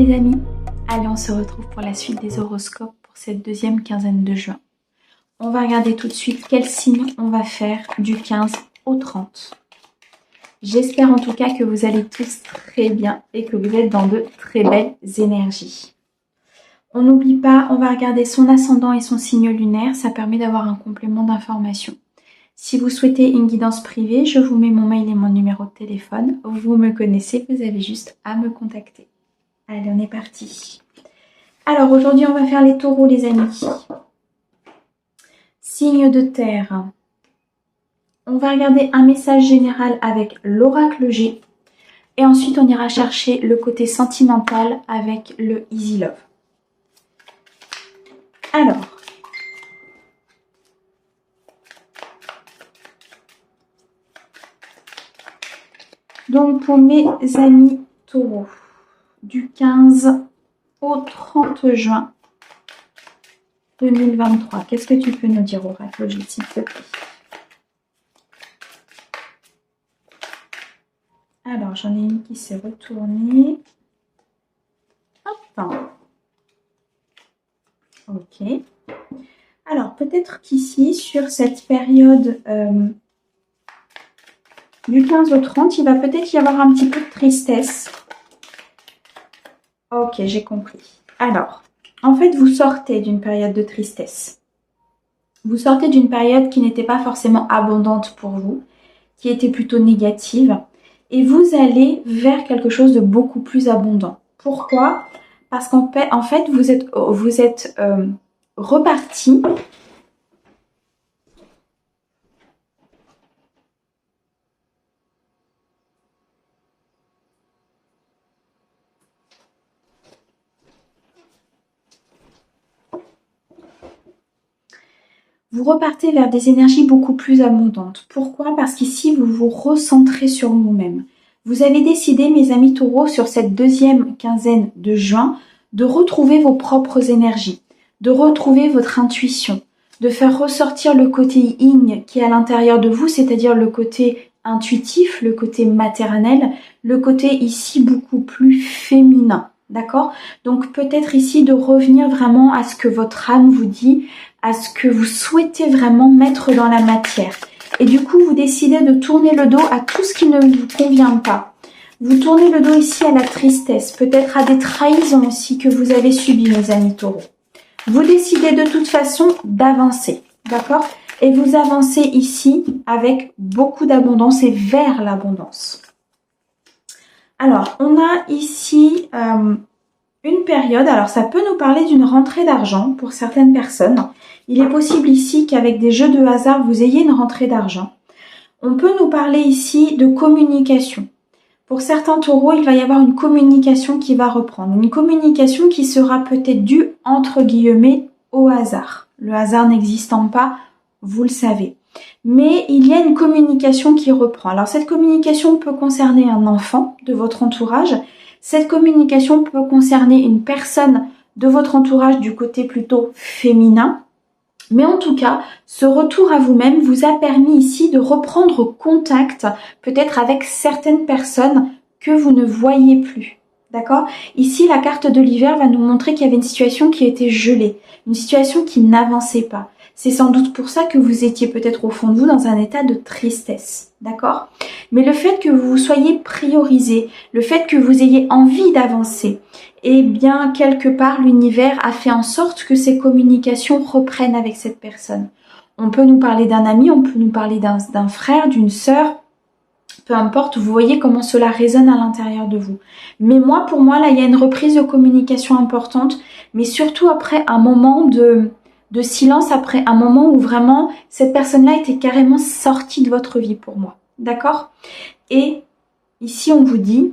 les amis, allez on se retrouve pour la suite des horoscopes pour cette deuxième quinzaine de juin. On va regarder tout de suite quel signe on va faire du 15 au 30. J'espère en tout cas que vous allez tous très bien et que vous êtes dans de très belles énergies. On n'oublie pas, on va regarder son ascendant et son signe lunaire, ça permet d'avoir un complément d'information. Si vous souhaitez une guidance privée, je vous mets mon mail et mon numéro de téléphone. Vous me connaissez, vous avez juste à me contacter. Allez, on est parti. Alors, aujourd'hui, on va faire les taureaux, les amis. Signe de terre. On va regarder un message général avec l'oracle G. Et ensuite, on ira chercher le côté sentimental avec le Easy Love. Alors, donc pour mes amis taureaux, du 15 au 30 juin 2023. Qu'est-ce que tu peux nous dire, oracle, s'il te plaît? Alors, j'en ai une qui s'est retournée. Hop. Ok. Alors, peut-être qu'ici, sur cette période du 15 au 30, il va peut-être y avoir un petit peu de tristesse. Ok, j'ai compris. Alors, en fait, vous sortez d'une période de tristesse. Vous sortez d'une période qui n'était pas forcément abondante pour vous, qui était plutôt négative. Et vous allez vers quelque chose de beaucoup plus abondant. Pourquoi? Parce qu'en fait, vous êtes reparti. Vous repartez vers des énergies beaucoup plus abondantes. Pourquoi? Parce qu'ici, vous vous recentrez sur vous-même. Vous avez décidé, mes amis taureaux, sur cette deuxième quinzaine de juin, de retrouver vos propres énergies, de retrouver votre intuition, de faire ressortir le côté yin qui est à l'intérieur de vous, c'est-à-dire le côté intuitif, le côté maternel, le côté ici beaucoup plus féminin. D'accord? Donc peut-être ici de revenir vraiment à ce que votre âme vous dit, à ce que vous souhaitez vraiment mettre dans la matière. Et du coup, vous décidez de tourner le dos à tout ce qui ne vous convient pas. Vous tournez le dos ici à la tristesse, peut-être à des trahisons aussi que vous avez subies, mes amis taureaux. Vous décidez de toute façon d'avancer, d'accord? Et vous avancez ici avec beaucoup d'abondance et vers l'abondance. Alors, on a ici une période, alors ça peut nous parler d'une rentrée d'argent pour certaines personnes. Il est possible ici qu'avec des jeux de hasard, vous ayez une rentrée d'argent. On peut nous parler ici de communication. Pour certains taureaux, il va y avoir une communication qui va reprendre. Une communication qui sera peut-être due, entre guillemets, au hasard. Le hasard n'existant pas, vous le savez. Mais il y a une communication qui reprend. Alors cette communication peut concerner un enfant de votre entourage. Cette communication peut concerner une personne de votre entourage du côté plutôt féminin. Mais en tout cas, ce retour à vous-même vous a permis ici de reprendre contact peut-être avec certaines personnes que vous ne voyez plus. D'accord? Ici, la carte de l'hiver va nous montrer qu'il y avait une situation qui était gelée, une situation qui n'avançait pas. C'est sans doute pour ça que vous étiez peut-être au fond de vous dans un état de tristesse. D'accord? Mais le fait que vous soyez priorisé, le fait que vous ayez envie d'avancer, eh bien, quelque part, l'univers a fait en sorte que ces communications reprennent avec cette personne. On peut nous parler d'un ami, on peut nous parler d'un frère, d'une sœur, peu importe, vous voyez comment cela résonne à l'intérieur de vous. Mais moi, pour moi, là, il y a une reprise de communication importante, mais surtout après un moment de silence, après un moment où vraiment cette personne-là était carrément sortie de votre vie pour moi. D'accord? Et ici, on vous dit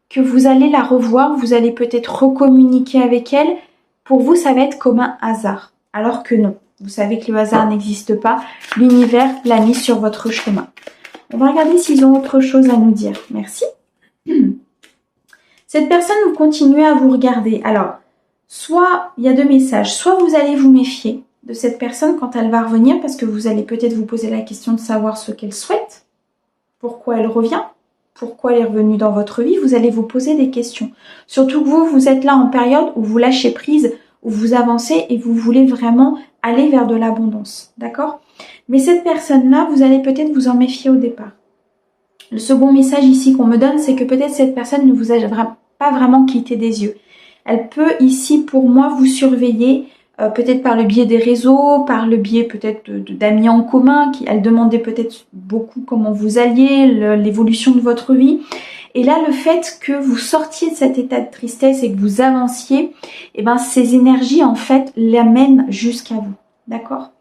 que vous allez la revoir, vous allez peut-être recommuniquer avec elle. Pour vous, ça va être comme un hasard. Alors que non, vous savez que le hasard n'existe pas. L'univers l'a mis sur votre chemin. On va regarder s'ils ont autre chose à nous dire. Merci. Cette personne, vous continuez à vous regarder. Alors, soit, il y a deux messages. Soit vous allez vous méfier de cette personne quand elle va revenir parce que vous allez peut-être vous poser la question de savoir ce qu'elle souhaite, pourquoi elle revient, pourquoi elle est revenue dans votre vie, vous allez vous poser des questions. Surtout que vous êtes là en période où vous lâchez prise, où vous avancez et vous voulez vraiment aller vers de l'abondance, d'accord? Mais cette personne-là, vous allez peut-être vous en méfier au départ. Le second message ici qu'on me donne, c'est que peut-être cette personne ne vous a pas vraiment quitté des yeux. Elle peut ici, pour moi, vous surveiller, peut-être par le biais des réseaux, par le biais peut-être d'amis en commun, elle demandait peut-être beaucoup comment vous alliez, l'évolution de votre vie. Et là, le fait que vous sortiez de cet état de tristesse et que vous avanciez, eh ben, ces énergies, en fait, l'amènent jusqu'à vous. D'accord?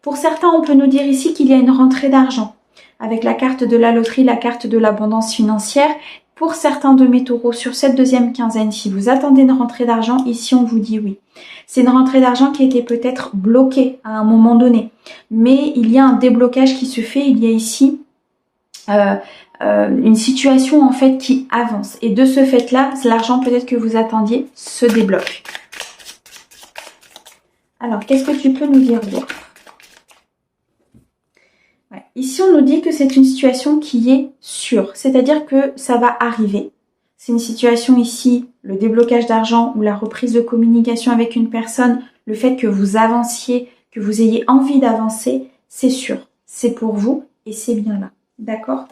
Pour certains, on peut nous dire ici qu'il y a une rentrée d'argent. Avec la carte de la loterie, la carte de l'abondance financière. Pour certains de mes taureaux, sur cette deuxième quinzaine, si vous attendez une rentrée d'argent, ici on vous dit oui. C'est une rentrée d'argent qui était peut-être bloquée à un moment donné. Mais il y a un déblocage qui se fait. Il y a ici une situation en fait qui avance. Et de ce fait-là, l'argent peut-être que vous attendiez se débloque. Alors, qu'est-ce que tu peux nous dire d'autre? Ici, on nous dit que c'est une situation qui est sûre, c'est-à-dire que ça va arriver. C'est une situation ici, le déblocage d'argent ou la reprise de communication avec une personne, le fait que vous avanciez, que vous ayez envie d'avancer, c'est sûr. C'est pour vous et c'est bien là. D'accord?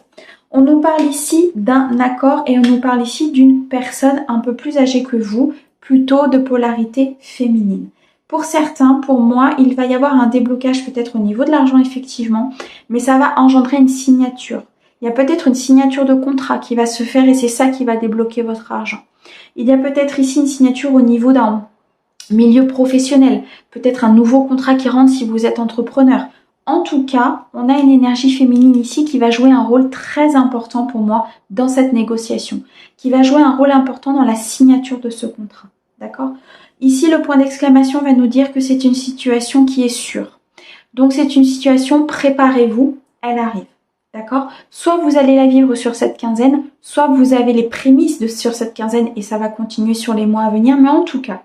On nous parle ici d'un accord et on nous parle ici d'une personne un peu plus âgée que vous, plutôt de polarité féminine. Pour certains, pour moi, il va y avoir un déblocage peut-être au niveau de l'argent effectivement, mais ça va engendrer une signature. Il y a peut-être une signature de contrat qui va se faire et c'est ça qui va débloquer votre argent. Il y a peut-être ici une signature au niveau d'un milieu professionnel, peut-être un nouveau contrat qui rentre si vous êtes entrepreneur. En tout cas, on a une énergie féminine ici qui va jouer un rôle très important pour moi dans cette négociation, qui va jouer un rôle important dans la signature de ce contrat. D'accord ? Ici, le point d'exclamation va nous dire que c'est une situation qui est sûre. Donc, c'est une situation, préparez-vous, elle arrive. D'accord? Soit vous allez la vivre sur cette quinzaine, soit vous avez les prémices sur cette quinzaine et ça va continuer sur les mois à venir. Mais en tout cas,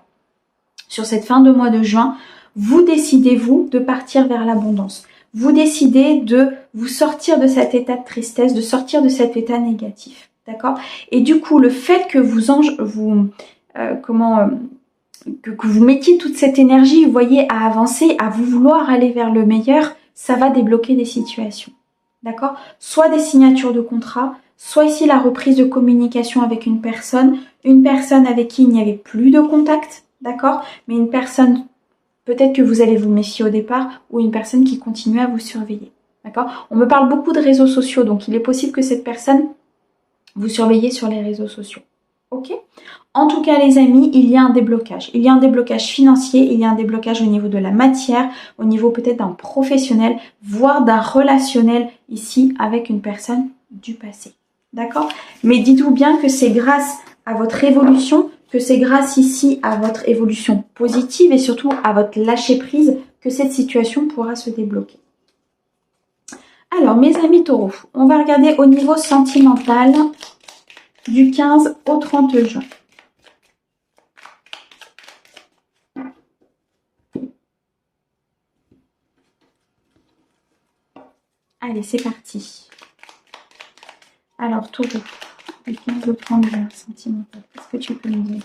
sur cette fin de mois de juin, vous décidez, vous, de partir vers l'abondance. Vous décidez de vous sortir de cet état de tristesse, de sortir de cet état négatif. D'accord? Et du coup, le fait que que vous mettiez toute cette énergie, vous voyez, à avancer, à vous vouloir aller vers le meilleur, ça va débloquer des situations. D'accord? Soit des signatures de contrat, soit ici la reprise de communication avec une personne avec qui il n'y avait plus de contact, d'accord? Mais une personne, peut-être que vous allez vous méfier au départ, ou une personne qui continue à vous surveiller. D'accord? On me parle beaucoup de réseaux sociaux, donc il est possible que cette personne vous surveille sur les réseaux sociaux. Ok? En tout cas, les amis, il y a un déblocage. Il y a un déblocage financier, il y a un déblocage au niveau de la matière, au niveau peut-être d'un professionnel, voire d'un relationnel ici avec une personne du passé. D'accord? Mais dites-vous bien que c'est grâce à votre évolution, que c'est grâce ici à votre évolution positive et surtout à votre lâcher-prise que cette situation pourra se débloquer. Alors, mes amis taureaux, on va regarder au niveau sentimental du 15 au 30 juin. Allez, c'est parti. Alors, taureau, du 15 au 30 juin, sentimental. Qu'est-ce que tu peux nous dire?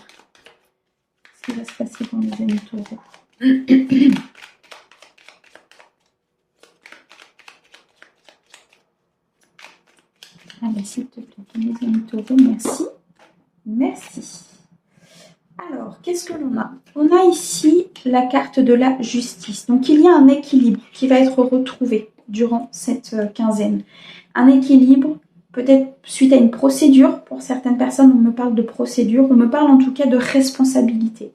Qu'est-ce qui va se passer dans les amis taureaux? Allez, s'il te plaît, mes amis taureaux, merci. Merci. Alors, qu'est-ce que l'on a? On a ici la carte de la justice. Donc, il y a un équilibre qui va être retrouvé durant cette quinzaine. Un équilibre, peut-être suite à une procédure. Pour certaines personnes, on me parle de procédure. On me parle en tout cas de responsabilité.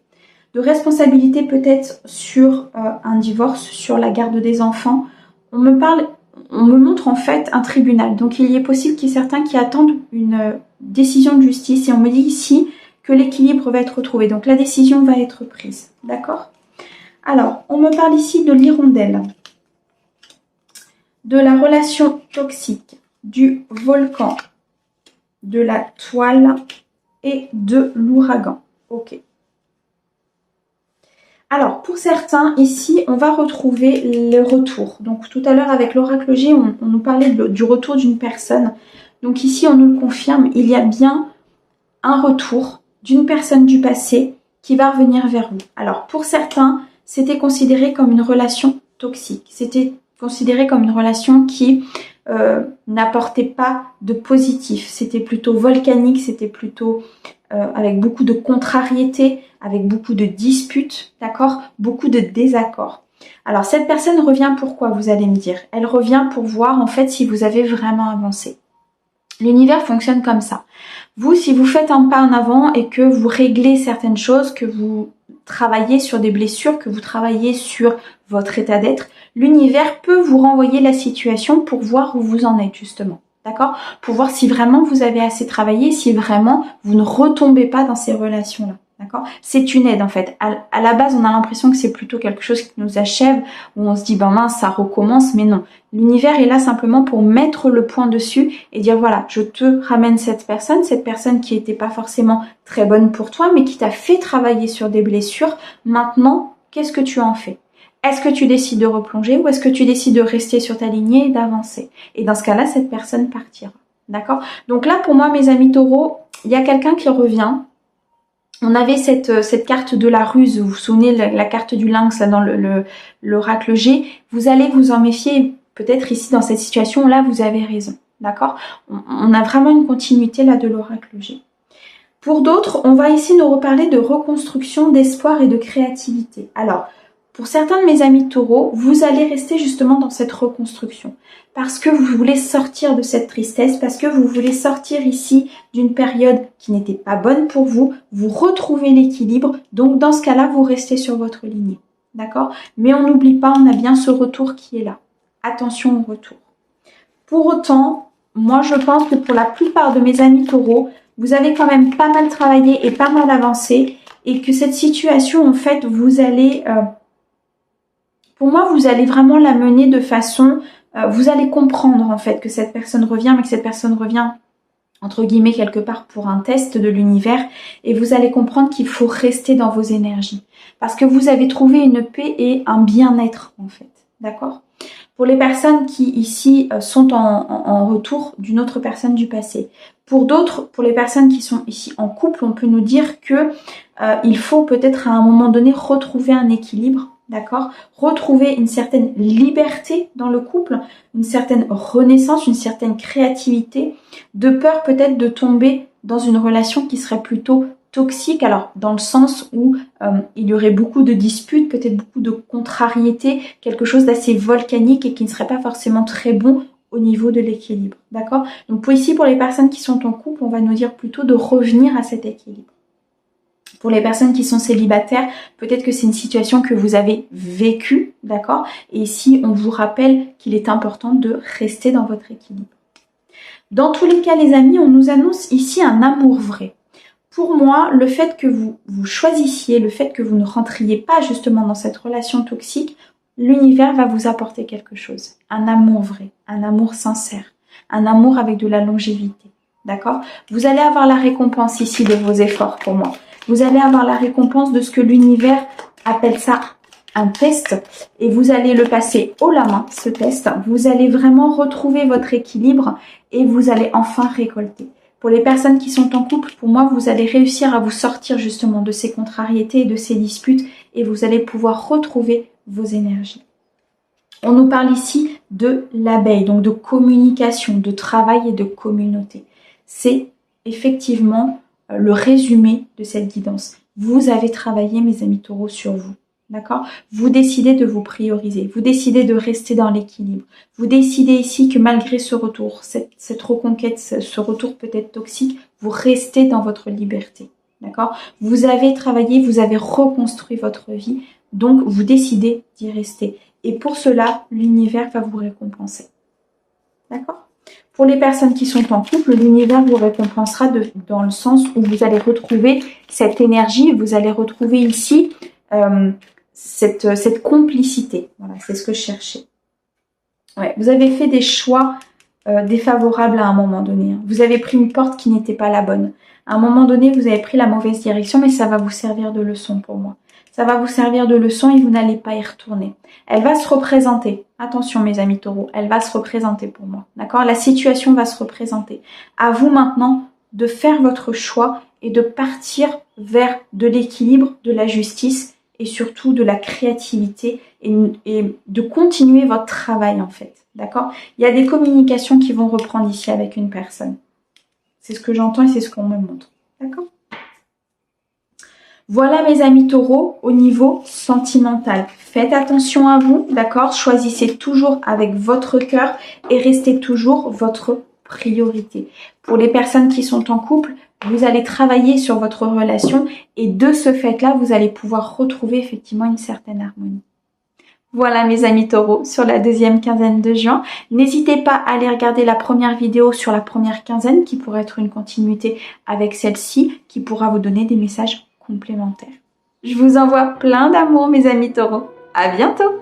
De responsabilité peut-être sur un divorce, sur la garde des enfants. On me montre en fait un tribunal. Donc, il est possible qu'il y ait certains qui attendent une décision de justice. Et on me dit ici que l'équilibre va être retrouvé. Donc, la décision va être prise. D'accord? Alors, on me parle ici de l'hirondelle, de la relation toxique, du volcan, de la toile et de l'ouragan. Ok. Alors, pour certains, ici, on va retrouver le retour. Donc, tout à l'heure, avec l'oracle G, on nous parlait du retour d'une personne. Donc ici, on nous le confirme, il y a bien un retour d'une personne du passé qui va revenir vers vous. Alors, pour certains, c'était considéré comme une relation toxique. C'était considéré comme une relation qui n'apportait pas de positif. C'était plutôt volcanique, c'était plutôt avec beaucoup de contrariétés, avec beaucoup de disputes, d'accord, beaucoup de désaccords. Alors, cette personne revient pourquoi, vous allez me dire? Elle revient pour voir en fait si vous avez vraiment avancé. L'univers fonctionne comme ça. Vous, si vous faites un pas en avant et que vous réglez certaines choses, que vous travaillez sur des blessures, que vous travaillez sur votre état d'être, l'univers peut vous renvoyer la situation pour voir où vous en êtes justement. D'accord? Pour voir si vraiment vous avez assez travaillé, si vraiment vous ne retombez pas dans ces relations-là. D'accord? C'est une aide en fait. À la base, on a l'impression que c'est plutôt quelque chose qui nous achève, où on se dit ben mince, ça recommence, mais non. L'univers est là simplement pour mettre le point dessus et dire voilà, je te ramène cette personne qui n'était pas forcément très bonne pour toi, mais qui t'a fait travailler sur des blessures. Maintenant, qu'est-ce que tu en fais? Est-ce que tu décides de replonger ou est-ce que tu décides de rester sur ta lignée et d'avancer? Et dans ce cas-là, cette personne partira. D'accord? Donc là, pour moi, mes amis taureaux, il y a quelqu'un qui revient. On avait cette carte de la ruse, vous vous souvenez, la carte du lynx là dans l'oracle G. Vous allez vous en méfier, peut-être ici dans cette situation-là, vous avez raison. D'accord? On a vraiment une continuité là de l'oracle G. Pour d'autres, on va ici nous reparler de reconstruction, d'espoir et de créativité. Alors, pour certains de mes amis taureaux, vous allez rester justement dans cette reconstruction parce que vous voulez sortir de cette tristesse, parce que vous voulez sortir ici d'une période qui n'était pas bonne pour vous, vous retrouvez l'équilibre, donc dans ce cas-là, vous restez sur votre lignée, d'accord? Mais on n'oublie pas, on a bien ce retour qui est là. Attention au retour. Pour autant, moi je pense que pour la plupart de mes amis taureaux, vous avez quand même pas mal travaillé et pas mal avancé et que cette situation, en fait, vous allez... pour moi, vous allez vraiment la mener de façon... vous allez comprendre en fait que cette personne revient, mais que cette personne revient entre guillemets quelque part pour un test de l'univers et vous allez comprendre qu'il faut rester dans vos énergies parce que vous avez trouvé une paix et un bien-être en fait, d'accord? Pour les personnes qui ici sont en retour d'une autre personne du passé. Pour d'autres, pour les personnes qui sont ici en couple, on peut nous dire que il faut peut-être à un moment donné retrouver un équilibre. D'accord? Retrouver une certaine liberté dans le couple, une certaine renaissance, une certaine créativité, de peur peut-être de tomber dans une relation qui serait plutôt toxique, alors dans le sens où il y aurait beaucoup de disputes, peut-être beaucoup de contrariétés, quelque chose d'assez volcanique et qui ne serait pas forcément très bon au niveau de l'équilibre. D'accord? Donc pour ici, pour les personnes qui sont en couple, on va nous dire plutôt de revenir à cet équilibre. Pour les personnes qui sont célibataires, peut-être que c'est une situation que vous avez vécue, d'accord? Et ici, on vous rappelle qu'il est important de rester dans votre équilibre. Dans tous les cas, les amis, on nous annonce ici un amour vrai. Pour moi, le fait que vous choisissiez, le fait que vous ne rentriez pas justement dans cette relation toxique, l'univers va vous apporter quelque chose. Un amour vrai, un amour sincère, un amour avec de la longévité, d'accord? Vous allez avoir la récompense ici de vos efforts pour moi. Vous allez avoir la récompense de ce que l'univers appelle ça un test et vous allez le passer haut la main, ce test. Vous allez vraiment retrouver votre équilibre et vous allez enfin récolter. Pour les personnes qui sont en couple, pour moi, vous allez réussir à vous sortir justement de ces contrariétés et de ces disputes et vous allez pouvoir retrouver vos énergies. On nous parle ici de l'abeille, donc de communication, de travail et de communauté. C'est effectivement le résumé de cette guidance. Vous avez travaillé, mes amis taureaux, sur vous. D'accord? Vous décidez de vous prioriser. Vous décidez de rester dans l'équilibre. Vous décidez ici que malgré ce retour, cette reconquête, ce retour peut-être toxique, vous restez dans votre liberté. D'accord? Vous avez travaillé, vous avez reconstruit votre vie. Donc, vous décidez d'y rester. Et pour cela, l'univers va vous récompenser. D'accord? Pour les personnes qui sont en couple, l'univers vous récompensera dans le sens où vous allez retrouver cette énergie, vous allez retrouver ici cette complicité. Voilà, c'est ce que je cherchais. Ouais, vous avez fait des choix défavorables à un moment donné. Vous avez pris une porte qui n'était pas la bonne. À un moment donné, vous avez pris la mauvaise direction, mais ça va vous servir de leçon pour moi. Ça va vous servir de leçon et vous n'allez pas y retourner. Elle va se représenter. Attention mes amis taureaux, elle va se représenter pour moi. D'accord? La situation va se représenter. À vous maintenant de faire votre choix et de partir vers de l'équilibre, de la justice et surtout de la créativité et de continuer votre travail en fait. D'accord? Il y a des communications qui vont reprendre ici avec une personne. C'est ce que j'entends et c'est ce qu'on me montre. D'accord? Voilà mes amis taureaux au niveau sentimental. Faites attention à vous, d'accord? Choisissez toujours avec votre cœur et restez toujours votre priorité. Pour les personnes qui sont en couple, vous allez travailler sur votre relation et de ce fait-là, vous allez pouvoir retrouver effectivement une certaine harmonie. Voilà mes amis taureaux sur la deuxième quinzaine de juin. N'hésitez pas à aller regarder la première vidéo sur la première quinzaine qui pourrait être une continuité avec celle-ci qui pourra vous donner des messages complémentaires. Je vous envoie plein d'amour mes amis taureaux. À bientôt!